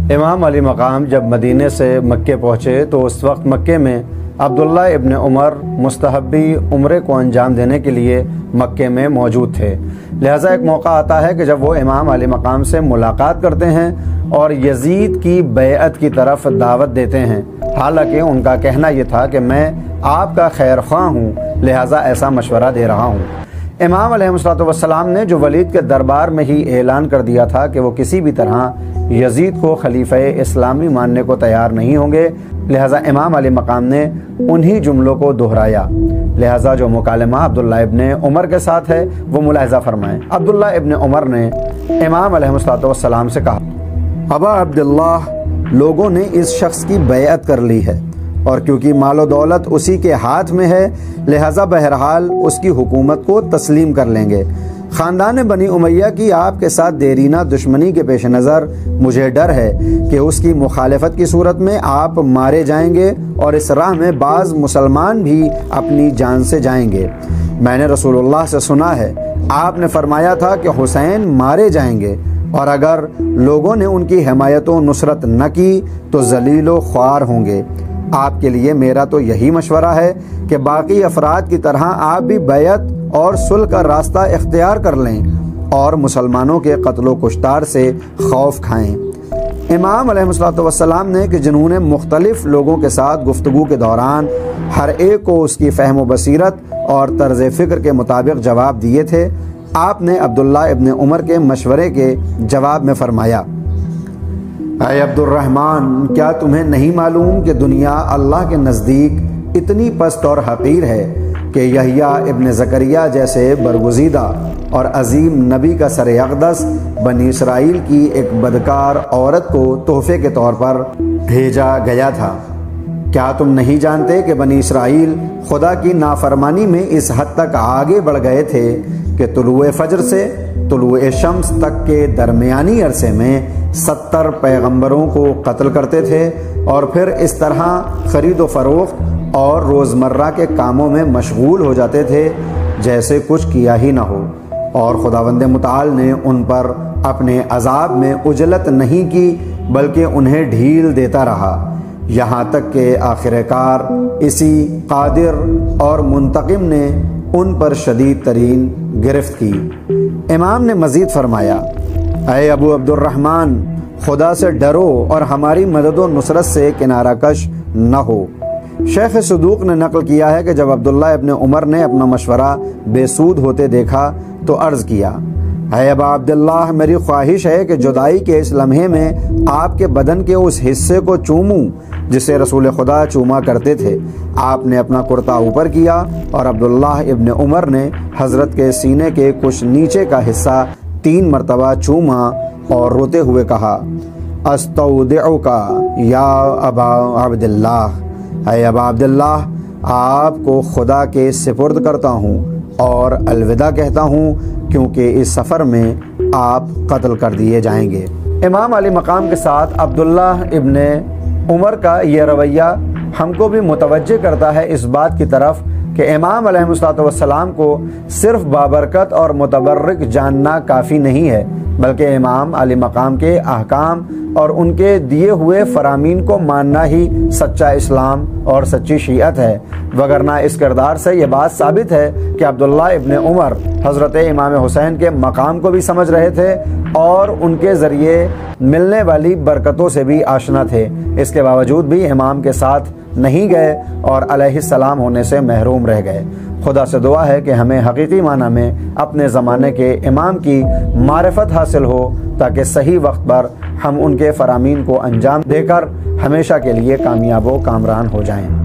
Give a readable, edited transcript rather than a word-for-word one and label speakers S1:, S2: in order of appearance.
S1: इमाम अली मकाम जब मदीने से मक्के पहुँचे तो उस वक्त मक्के में अब्दुल्ला इब्न उमर मुस्तहब्बी उम्रे को अंजाम देने के लिए मक्के में मौजूद थे। लिहाजा एक मौका आता है कि जब वो इमाम अली मकाम से मुलाकात करते हैं और यजीद की बैअत की तरफ दावत देते हैं। हालांकि उनका कहना यह था कि मैं आपका खैर ख्वाह हूँ, लिहाजा ऐसा मशवरा दे रहा हूँ। इमाम अलैहिस्सलाम ने जो वलीद के दरबार में ही ऐलान कर दिया था कि वो किसी भी तरह यजीद को खलीफा इस्लामी मानने को तैयार नहीं होंगे, लिहाजा इमाम अली मकाम ने उन्हीं जुमलों को दोहराया। लिहाजा जो मुकालमा अब्दुल्ला इब्न उमर के साथ है वो मुलाहिज़ा फरमाएं। अब्दुल्ला इब्न उमर ने इमाम अलैहिस्सलाम से कहा, अबा अब्दुल्ला, लोगों ने इस शख्स की बैअत कर ली है और क्योंकि मालो दौलत उसी के हाथ में है, लिहाजा बहरहाल उसकी हुकूमत को तस्लीम कर लेंगे। ख़ानदान बनी उमैया की आपके साथ देरीना दुश्मनी के पेश नज़र मुझे डर है कि उसकी मुखालफत की सूरत में आप मारे जाएंगे और इस राह में बाज़ मुसलमान भी अपनी जान से जाएंगे। मैंने रसूलुल्लाह से सुना है, आपने फरमाया था कि हुसैन मारे जाएंगे और अगर लोगों ने उनकी हिमायत व नुसरत न की तो जलीलो ख्वार होंगे। आपके लिए मेरा तो यही मशवरा है कि बाकी अफराद की तरह आप भी बैअत और सुलह का रास्ता इख्तियार कर लें और मुसलमानों के कत्लो कुश्तार से खौफ खाएं। इमाम अलैहिस्सलाम ने कि जिन्होंने मुख्तलिफ लोगों के साथ गुफ्तगू के दौरान हर एक को उसकी फ़हम व बसीरत और तर्ज फ़िक्र के मुताबिक जवाब दिए थे, आपने अब्दुल्ला इब्न उमर के मशवरे के जवाब में फरमाया, ऐ अब्दुर्रहमान, क्या तुम्हें नहीं मालूम कि दुनिया अल्लाह के नज़दीक इतनी पस्त और हक़ीर है कि यहया इब्न ज़करिया जैसे बरगुज़ीदा और अजीम नबी का सर अक़दस बनी इसराइल की एक बदकार औरत को तोहफ़े के तौर पर भेजा गया था। क्या तुम नहीं जानते कि बनी इसराइल खुदा की नाफरमानी में इस हद तक आगे बढ़ गए थे कि तुलुए फजर से तुलुए शम्स तक के दरमियानी अरसे में 70 पैगंबरों को कत्ल करते थे और फिर इस तरह ख़रीद व फ़रोख्त और रोज़मर्रा के कामों में मशगूल हो जाते थे जैसे कुछ किया ही न हो, और खुदावंद मुताल ने उन पर अपने अजाब में उजलत नहीं की बल्कि उन्हें ढील देता रहा, यहाँ तक कि आखिरकार इसी कादिर और मुंतकिम ने उन पर शदीद तरीन गिरफ्त की। इमाम ने मज़ीद फरमाया, ऐ अबू अब्दुर्रहमान, खुदा से डरो और हमारी मदद व नुसरत से किनारा कश न हो। शेख सदूक ने नकल किया है कि जब अब्दुल्ला इब्न उमर ने अपना मशवरा बेसूद होते देखा तो अर्ज़ किया, है अबा अब्दुल्लाह, मेरी ख्वाहिश है कि जुदाई के इस लम्हे में आपके बदन के उस हिस्से को चूमूं जिसे रसूल खुदा चूमा करते थे। आपने अपना कुर्ता ऊपर किया और अब्दुल्लाह इब्न उमर ने हज़रत के सीने के कुछ नीचे का हिस्सा 3 मरतबा चूमा और रोते हुए कहा, अस्तौदिउका या अबा अब्दुल्लाह, है अबा अब्दुल्लाह, आपको खुदा के सिपुर्द करता हूँ और अलविदा कहता हूँ क्योंकि इस सफ़र में आप कत्ल कर दिए जाएंगे। इमाम अली मकाम के साथ अब्दुल्ला इब्न उमर का ये रवैया हमको भी मुतवज्जे करता है इस बात की तरफ कि इमाम अलैहिस्सलाम को सिर्फ बाबरकत और मुतबर्रिक जानना काफ़ी नहीं है, बल्कि इमाम अली मकाम के अहकाम और उनके दिए हुए फरामीन को मानना ही सच्चा इस्लाम और सच्ची शीयत है। वगरना इस किरदार से ये बात साबित है कि अब्दुल्ला इब्न उमर हज़रत इमाम हुसैन के मकाम को भी समझ रहे थे और उनके ज़रिए मिलने वाली बरकतों से भी आशना थे। इसके बावजूद भी इमाम के साथ नहीं गए और अलैहिस्सलाम होने से महरूम रह गए। खुदा से दुआ है कि हमें हकीकी माना में अपने ज़माने के इमाम की मारिफत हासिल हो ताकि सही वक्त पर हम उनके फरामीन को अंजाम देकर हमेशा के लिए कामयाब व कामरान हो जाएं।